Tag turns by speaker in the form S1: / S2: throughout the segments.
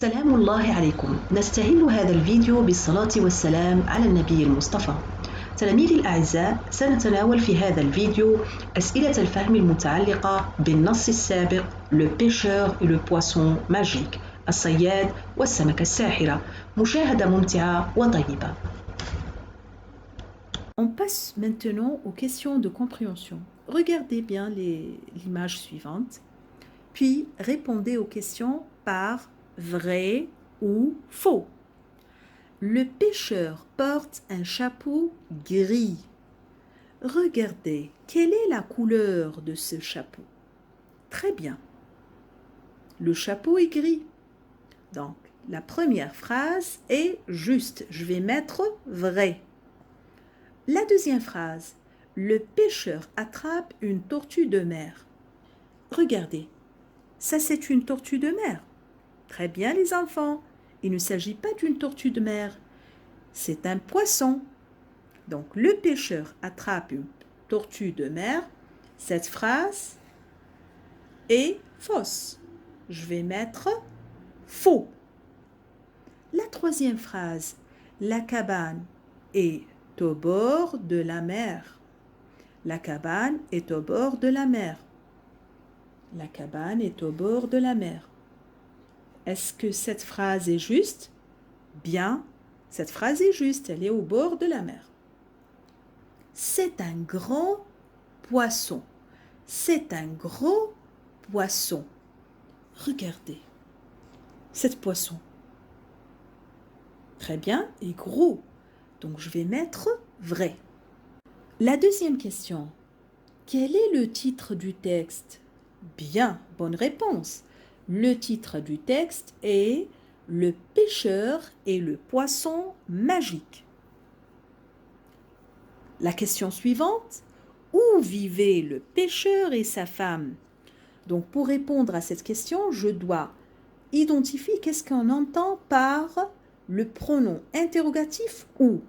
S1: سلام الله عليكم. نستهل هذا الفيديو بالصلاة والسلام على النبي المصطفى. تلاميذي الأعزاء، سنتناول في هذا الفيديو أسئلة الفهم المتعلقة بالنص السابق Le pêcheur et le poisson magique، الصياد والسمكة الساحرة. مشاهدة ممتعة وطيبة.
S2: On passe maintenant aux questions de compréhension. Regardez bien l'image suivante, puis répondez aux questions par vrai ou faux. Le pêcheur porte un chapeau gris. Regardez, quelle est la couleur de ce chapeau? Très bien. Le chapeau est gris. Donc, la première phrase est juste. Je vais mettre vrai. La deuxième phrase, le pêcheur attrape une tortue de mer. Regardez, ça c'est une tortue de mer. Très bien les enfants, il ne s'agit pas d'une tortue de mer, c'est un poisson. Donc le pêcheur attrape une tortue de mer. Cette phrase est fausse. Je vais mettre faux. La troisième phrase, la cabane est au bord de la mer. La cabane est au bord de la mer. La cabane est au bord de la mer. Est-ce que cette phrase est juste? Bien, cette phrase est juste, elle est au bord de la mer. C'est un grand poisson. C'est un gros poisson. Regardez, cet poisson. Très bien, et gros. Donc, je vais mettre vrai. La deuxième question. Quel est le titre du texte? Bien, bonne réponse. Le titre du texte est « Le pêcheur et le poisson magique ». La question suivante. Où vivait le pêcheur et sa femme? Donc, pour répondre à cette question, je dois identifier qu'est-ce qu'on entend par le pronom interrogatif où.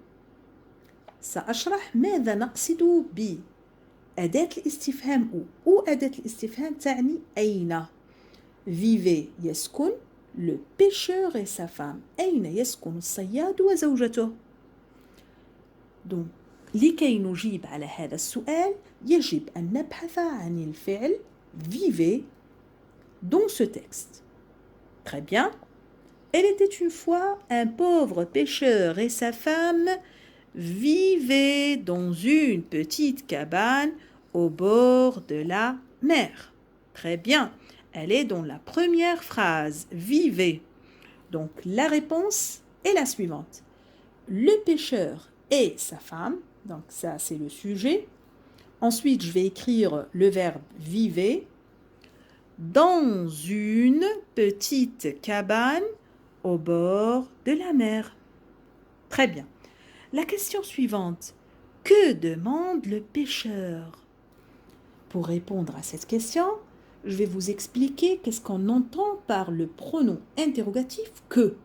S2: سأشرح ماذا نقصد بأداة الاستفهام أو أداة الاستفهام تعني أين. Vivait يسكن le pêcheur et sa femme. أين يسكن الصياد وزوجته. Donc لكي نجيب على هذا السؤال يجب أن نبحث عن الفعل vivait dans ce texte. Très bien. Elle était une fois un pauvre pêcheur et sa femme vivaient dans une petite cabane au bord de la mer. Très bien. Elle est dans la première phrase. Vivait. Donc la réponse est la suivante. Le pêcheur et sa femme. Donc ça c'est le sujet. Ensuite je vais écrire le verbe vivait dans une petite cabane au bord de la mer. Très bien. La question suivante. Que demande le pêcheur? Pour répondre à cette question, je vais vous expliquer qu'est-ce qu'on entend par le pronom interrogatif que.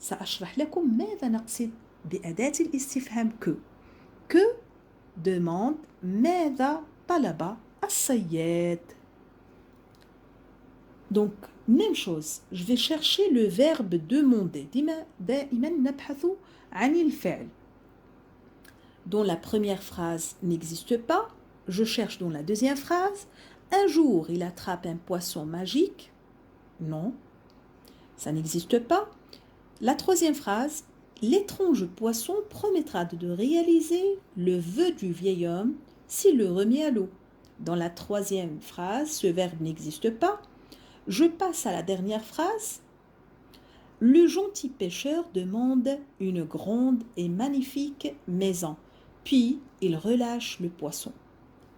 S2: سأشرح لكم ماذا نقصد بأداة الاستفهام que. Que demande ماذا طلب الصياد. Donc, même chose, je vais chercher le verbe demander. دائما نبحث عن الفعل. Dont la première phrase n'existe pas, je cherche dans la deuxième phrase. Un jour, il attrape un poisson magique. Non, ça n'existe pas. La troisième phrase, l'étrange poisson promettra de réaliser le vœu du vieil homme s'il le remet à l'eau. Dans la troisième phrase, ce verbe n'existe pas. Je passe à la dernière phrase. Le gentil pêcheur demande une grande et magnifique maison, puis il relâche le poisson.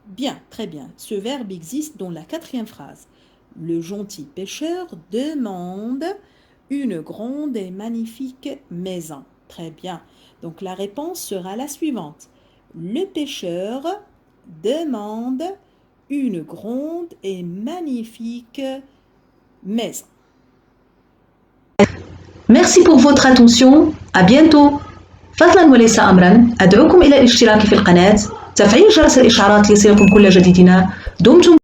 S2: Bien, très bien. Ce verbe existe dans la quatrième phrase. Le gentil pêcheur demande une grande et magnifique maison. Très bien. Donc la réponse sera la suivante. Le pêcheur demande une grande et magnifique maison.
S1: Merci pour votre attention. À bientôt. فضلا وليس أمرا أدعوكم إلى الاشتراك في القناة، تفعيل جرس الإشعارات ليصلكم كل جديدنا. دمتم